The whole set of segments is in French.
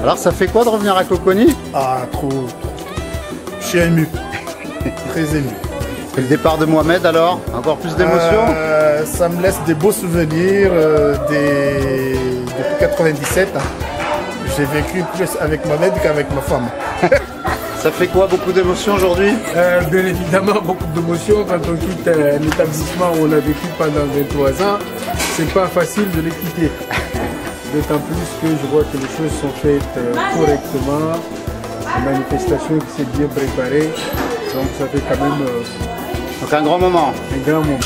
Alors ça fait quoi de revenir à Coconi? Ah, trop. Je suis ému. Très ému. Et le départ de Mohamed alors? Encore plus d'émotions? Ça me laisse des beaux souvenirs depuis 97. Hein. J'ai vécu plus avec Mohamed qu'avec ma femme. Ça fait quoi, beaucoup d'émotions aujourd'hui? Bien évidemment, beaucoup d'émotions quand on quitte un établissement où on a vécu pendant 23 ans. C'est pas facile de les quitter. D'autant plus que je vois que les choses sont faites correctement. Une manifestation qui s'est bien préparée. Donc ça fait quand même donc un grand moment. un grand moment.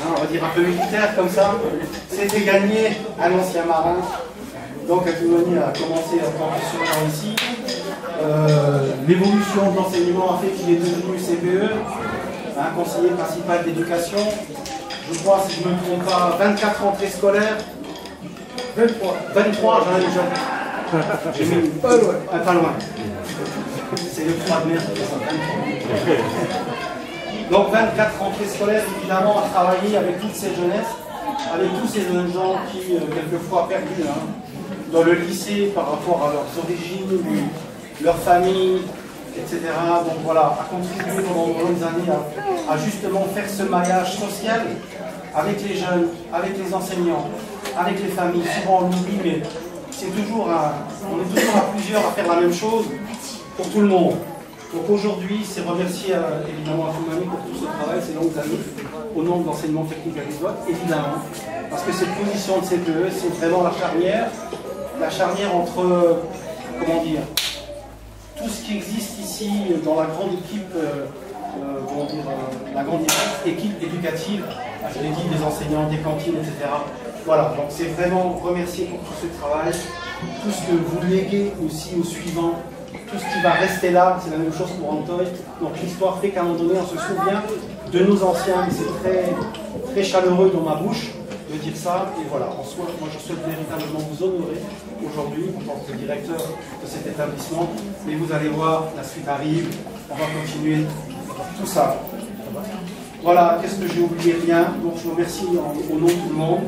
On va dire un peu militaire comme ça, c'était gagné à l'ancien marin. Donc Abdoulani a commencé en tant que surveillant ici. L'évolution de l'enseignement a fait qu'il est devenu CPE, conseiller principal d'éducation. Je crois, si je ne me trompe pas, 24 rentrées scolaires. 23, j'en ai déjà. J'ai mis pas loin. Pas loin. C'est le 3 de merde. Donc 24 rentrées scolaires, évidemment, à travailler avec toutes ces jeunesses, avec tous ces jeunes gens qui, quelquefois perdus dans le lycée par rapport à leurs origines, leur famille, etc. Donc voilà, à contribuer pendant de longues années à justement faire ce maillage social avec les jeunes, avec les enseignants, avec les familles. Souvent on l'oublie, mais c'est toujours on est toujours à plusieurs à faire la même chose pour tout le monde. Donc aujourd'hui, c'est remercier évidemment Abdoulani pour tout ce travail, ces longues années, au nom de l'enseignement technique agricole, évidemment, parce que cette position de CPE, c'est vraiment la charnière entre, comment dire, tout ce qui existe ici dans la grande équipe, la grande équipe éducative, je l'ai dit, des enseignants, des cantines, etc. Voilà, donc c'est vraiment remercier pour tout ce travail, tout ce que vous léguez aussi aux suivants. Tout ce qui va rester là, c'est la même chose pour Antoine. Donc l'histoire fait qu'à un moment donné, on se souvient de nos anciens, mais c'est très, très chaleureux dans ma bouche, de de dire ça. Et voilà, moi je souhaite véritablement vous honorer aujourd'hui en tant que directeur de cet établissement. Mais vous allez voir, la suite arrive, on va continuer tout ça. Voilà, qu'est-ce que j'ai oublié? Rien. Donc je vous remercie au nom de tout le monde.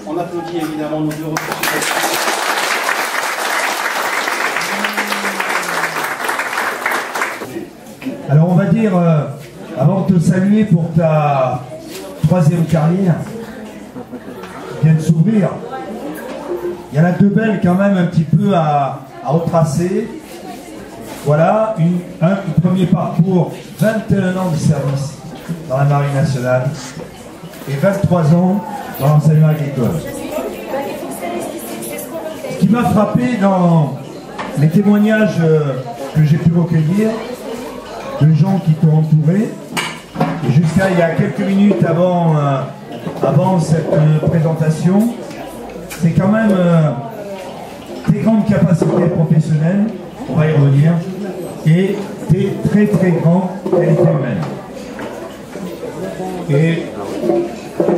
On applaudit évidemment nos deux représentants. Alors on va dire, avant de te saluer pour ta 3e carrière qui vient de s'ouvrir, il y en a 2 belles quand même un petit peu à retracer. Voilà, un premier parcours, 21 ans de service dans la Marine nationale et 23 ans dans l'enseignement agricole. Ce qui m'a frappé dans les témoignages que j'ai pu recueillir de gens qui t'ont entouré, et jusqu'à il y a quelques minutes avant cette présentation, c'est quand même tes grandes capacités professionnelles, on va y revenir, et tes très très grandes qualités humaines. Et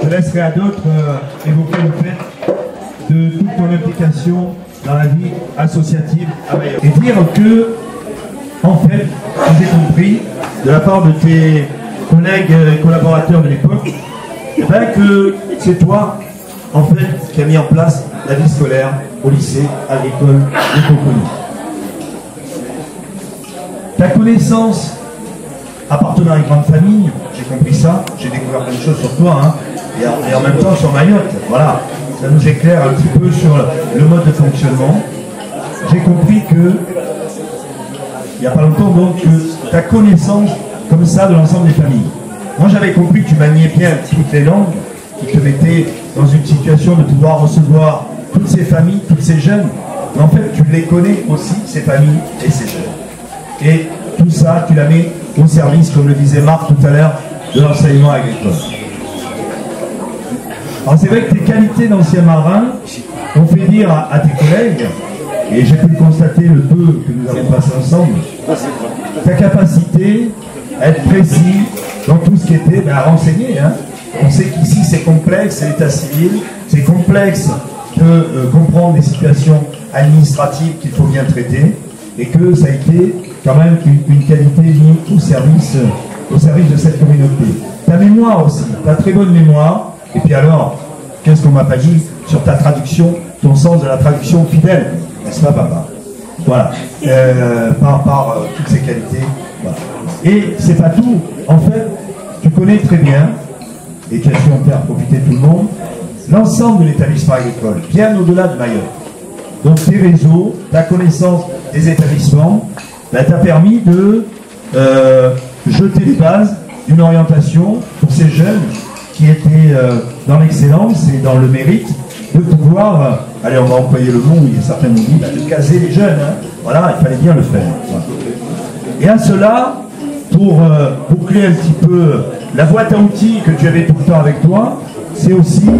je laisserai à d'autres évoquer le fait de toute ton implication dans la vie associative à Mayotte. Et dire que, en fait, j'ai compris, de la part de tes collègues et collaborateurs de l'époque, que c'est toi, en fait, qui as mis en place la vie scolaire au lycée agricole de Coconi. Ta connaissance appartenant à une grande famille, j'ai compris ça, j'ai découvert plein de choses sur toi, hein, et en même temps sur Mayotte, voilà, ça nous éclaire un petit peu sur le mode de fonctionnement. J'ai compris que, il n'y a pas longtemps donc, que ta connaissance comme ça de l'ensemble des familles. Moi j'avais compris que tu maniais bien toutes les langues, qui te mettaient dans une situation de pouvoir recevoir toutes ces familles, tous ces jeunes, mais en fait tu les connais aussi, ces familles et ces jeunes. Et tout ça, tu la mets au service, comme le disait Marc tout à l'heure, de l'enseignement agricole. Alors c'est vrai que tes qualités d'ancien marin ont fait dire à tes collègues, et j'ai pu le constater le peu que nous avons passé ensemble, ta capacité à être précis dans tout ce qui était à renseigner. Hein. On sait qu'ici c'est complexe, c'est l'état civil, c'est complexe de comprendre des situations administratives qu'il faut bien traiter, et que ça a été quand même une qualité mise au service de cette communauté. Ta mémoire aussi, ta très bonne mémoire, et puis alors, qu'est-ce qu'on m'a pas dit sur ta traduction, ton sens de la traduction fidèle, n'est-ce pas papa? Voilà, par toutes ces qualités. Voilà. Et c'est pas tout, en fait, tu connais très bien, et tu as su en faire profiter tout le monde, l'ensemble de l'établissement agricole, bien au-delà de Mayotte. Donc tes réseaux, ta connaissance des établissements, t'a permis de jeter les bases d'une orientation pour ces jeunes qui étaient dans l'excellence et dans le mérite de pouvoir, allez on va employer le mot, il y a certains qui disent, de caser les jeunes, hein. Voilà, il fallait bien le faire. Voilà. Et à cela, pour boucler un petit peu la boîte à outils que tu avais tout le temps avec toi, c'est aussi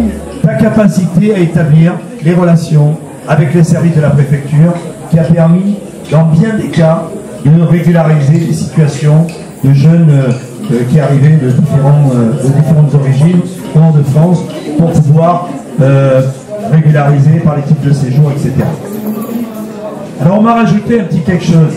ta capacité à établir les relations avec les services de la préfecture qui a permis, dans bien des cas, de régulariser les situations de jeunes qui arrivaient de différentes origines, hors de France, pour pouvoir régulariser par les titres de séjour, etc. Alors on m'a rajouté un petit quelque chose.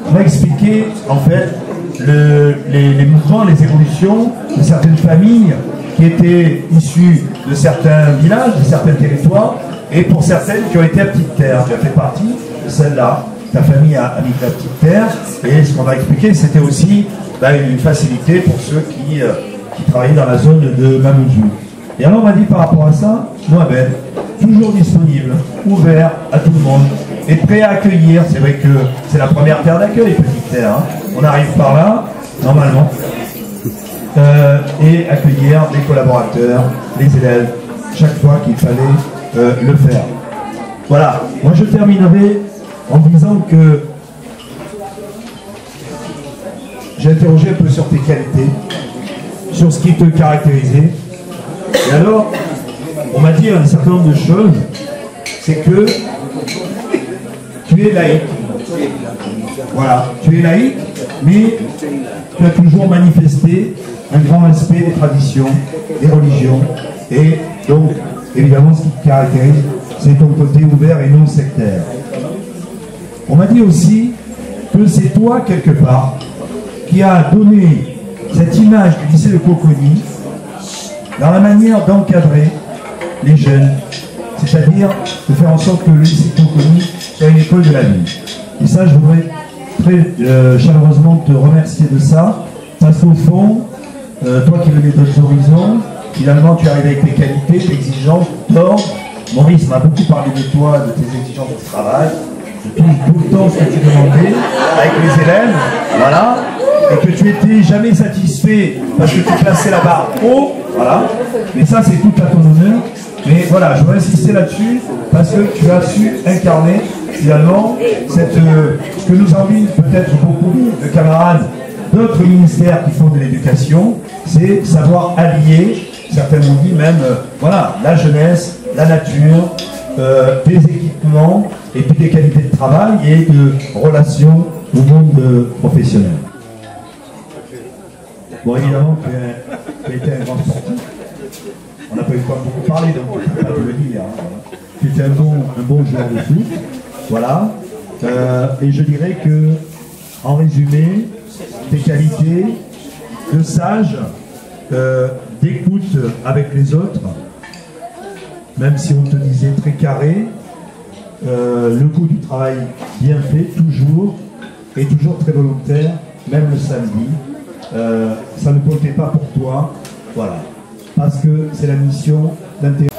On m'a expliqué, en fait, les mouvements, les évolutions de certaines familles qui étaient issues de certains villages, de certains territoires, et pour certaines qui ont été à Petite Terre. Tu as fait partie de celle-là. Ta famille a mis la Petite Terre, et ce qu'on m'a expliqué, c'était aussi une facilité pour ceux qui travaillaient dans la zone de Mamoudzou. Et alors on m'a dit par rapport à ça, Mohamed, toujours disponible, ouvert à tout le monde, et prêt à accueillir. C'est vrai que c'est la première terre d'accueil, Petite Terre. Hein. On arrive par là, normalement, et accueillir les collaborateurs, les élèves, chaque fois qu'il fallait le faire. Voilà, moi je terminerai en disant que j'ai interrogé un peu sur tes qualités, sur ce qui te caractérisait. Et alors, on m'a dit un certain nombre de choses, c'est que tu es laïque. Voilà, tu es laïque, mais tu as toujours manifesté un grand respect des traditions, des religions, et donc évidemment, ce qui te caractérise, c'est ton côté ouvert et non sectaire. On m'a dit aussi que c'est toi, quelque part, qui a donné cette image du lycée de Coconi dans la manière d'encadrer les jeunes, c'est-à-dire de faire en sorte que le lycée de Coconi soit une école de la vie. Et ça, je voudrais très chaleureusement te remercier de ça, parce qu'au fond, toi qui venais d'autres horizons, finalement tu arrives avec tes qualités, tes exigences, d'ordre. Maurice m'a beaucoup parlé de toi, de tes exigences de travail, de tout le temps ce que tu demandais avec les élèves, voilà, et que tu étais jamais satisfait parce que tu plaçais la barre haut, voilà, mais ça c'est tout à ton honneur. Mais voilà, je veux insister là-dessus parce que tu as su incarner finalement cette, ce que nous envient peut-être beaucoup de camarades d'autres ministères qui font de l'éducation, c'est savoir allier, certains m'ont dit même, voilà, la jeunesse, la nature, des équipements et puis des qualités de travail et de relations au monde professionnel. Bon, évidemment, tu as été un grand sportif. On n'a pas eu le temps de beaucoup parler, donc je ne peux pas te le dire. Hein, voilà. Tu étais un bon joueur de foot. Voilà. Et je dirais que, en résumé, tes qualités de sage, d'écoute avec les autres, même si on te disait très carré, le coût du travail bien fait, toujours, et toujours très volontaire, même le samedi. Ça ne comptait pas pour toi, voilà. Parce que c'est la mission d'intérêt.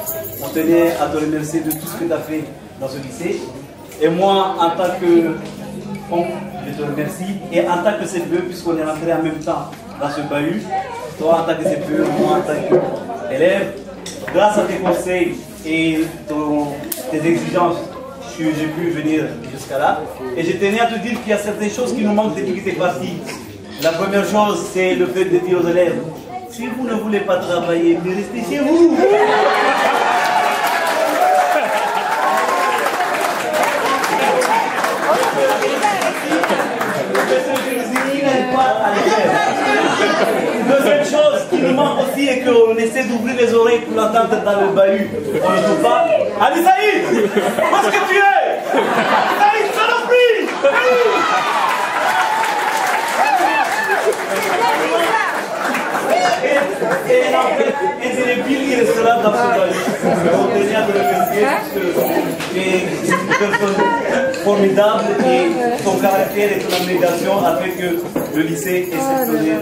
On tenait à te remercier de tout ce que tu as fait dans ce lycée. Et moi, en tant que fonds, je te remercie. Et en tant que CPE, puisqu'on est rentré en même temps dans ce bahut, toi en tant que CPE, moi en tant qu'élève, grâce à tes conseils et tes exigences, j'ai pu venir jusqu'à là. Et je tenais à te dire qu'il y a certaines choses qui nous manquent depuis que tu es parti. La première chose, c'est le fait de dire aux élèves, si vous ne voulez pas travailler, restez chez vous. Deuxième chose qui nous manque aussi et qu'on essaie d'ouvrir les oreilles pour l'entendre dans le bahut. On ne trouve pas. Ali Saïd, où est-ce que tu es? Saïd, saloperie! Et c'est les piliers de cela dans ce bahut. On tenait à te remercier parce que tu es une personne formidable et ton caractère et ton abnégation a fait que le lycée est exceptionnel.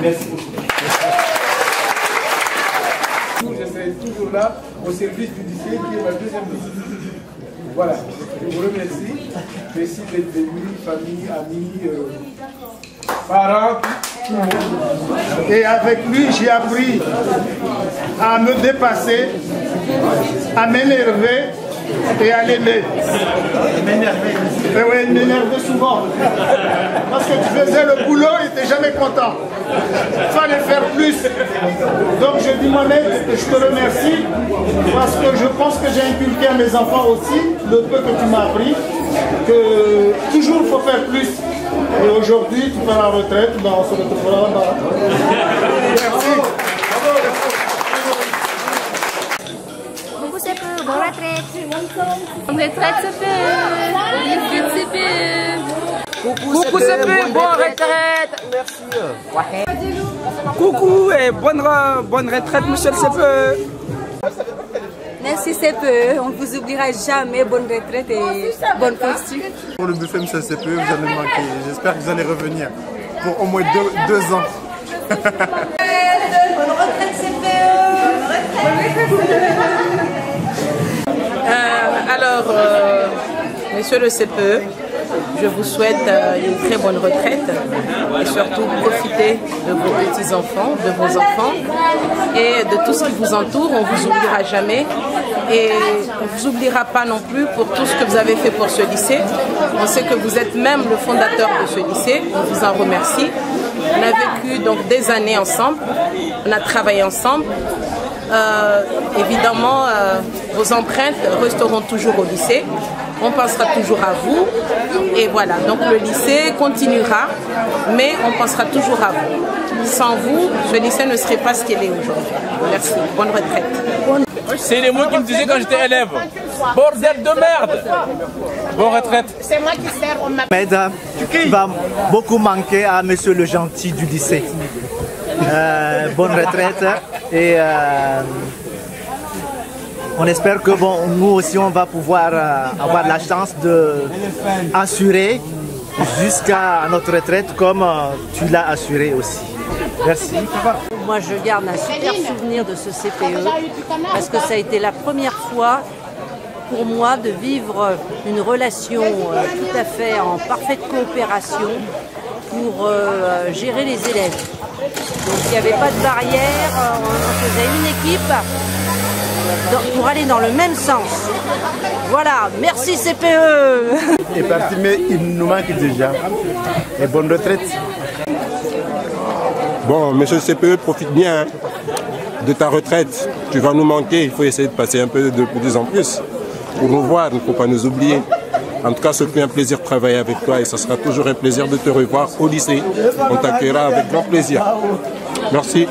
Merci beaucoup. Je serai toujours là au service du lycée qui est ma deuxième visite. Voilà, je vous remercie. Merci d'être venus, famille, amis, parents. Et avec lui, j'ai appris à me dépasser, à m'énerver et à l'aimer. Oui, il m'énervait souvent. Parce que tu faisais le boulot et tu n'étais jamais content. Il fallait faire plus. Donc je dis Mohamed, je te remercie parce que je pense que j'ai inculqué à mes enfants aussi, le peu que tu m'as appris, que toujours il faut faire plus. Et aujourd'hui, tu fais la retraite, ben on se retrouvera là-bas. Merci. Coucou CPE, bonne retraite. Bonne retraite CPE. Coucou CPE, bonne retraite. Merci. Coucou et bonne retraite monsieur le CPE. Merci CPE, on ne vous oubliera jamais. Bonne retraite et bonne posture. Pour le buffet monsieur le CPE, vous allez me manquer. J'espère que vous allez revenir pour au moins deux ans. Bonne retraite CPE. Alors, monsieur le CPE, je vous souhaite une très bonne retraite et surtout profitez de vos petits-enfants, de vos enfants et de tout ce qui vous entoure. On ne vous oubliera jamais et on ne vous oubliera pas non plus pour tout ce que vous avez fait pour ce lycée. On sait que vous êtes même le fondateur de ce lycée, on vous en remercie. On a vécu donc des années ensemble, on a travaillé ensemble. Évidemment, vos empreintes resteront toujours au lycée. On pensera toujours à vous. Et voilà, donc le lycée continuera, mais on pensera toujours à vous. Sans vous, ce lycée ne serait pas ce qu'il est aujourd'hui. Merci. Bonne retraite. C'est les mots qu'ils me disaient quand j'étais élève. Bordel de merde. Bonne retraite. C'est moi qui sers au matin. Ahmed va beaucoup manquer à monsieur le gentil du lycée. Bonne retraite et on espère que bon, nous aussi on va pouvoir avoir la chance d'assurer jusqu'à notre retraite comme tu l'as assuré aussi. Merci. Moi je garde un super souvenir de ce CPE parce que ça a été la première fois pour moi de vivre une relation tout à fait en parfaite coopération pour gérer les élèves. Donc il n'y avait pas de barrière, on faisait une équipe pour aller dans le même sens. Voilà, merci CPE. Il est parti mais il nous manque déjà. Et bonne retraite. Bon, monsieur CPE, profite bien de ta retraite. Tu vas nous manquer, il faut essayer de passer un peu de plus en plus pour nous voir, il ne faut pas nous oublier. En tout cas, ce fut un plaisir de travailler avec toi et ce sera toujours un plaisir de te revoir au lycée. On t'accueillera avec grand plaisir. Merci.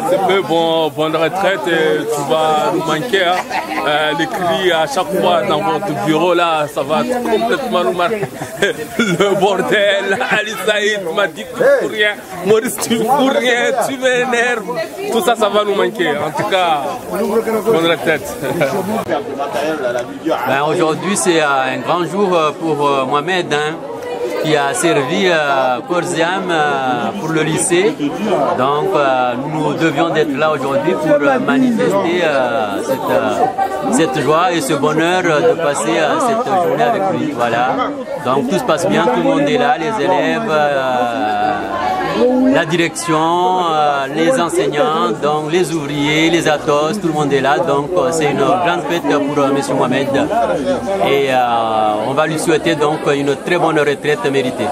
C'est peu bonne retraite et tu vas nous manquer. Hein. Les cris à chaque fois dans votre bureau là, ça va complètement nous marquer. Le bordel, Ali Saïd m'a dit tu fous rien, Maurice tu fous rien, tu m'énerves. Tout ça, ça va nous manquer. En tout cas, bonne retraite. Ben, aujourd'hui c'est un grand jour pour Mohamed. Hein, qui a servi corps et âme pour le lycée. Donc nous devions d'être là aujourd'hui pour manifester cette joie et ce bonheur de passer cette journée avec lui. Voilà. Donc tout se passe bien, tout le monde est là, les élèves, la direction, les enseignants, donc les ouvriers, les atos, tout le monde est là. Donc c'est une grande fête pour M. Mohamed et on va lui souhaiter donc une très bonne retraite méritée.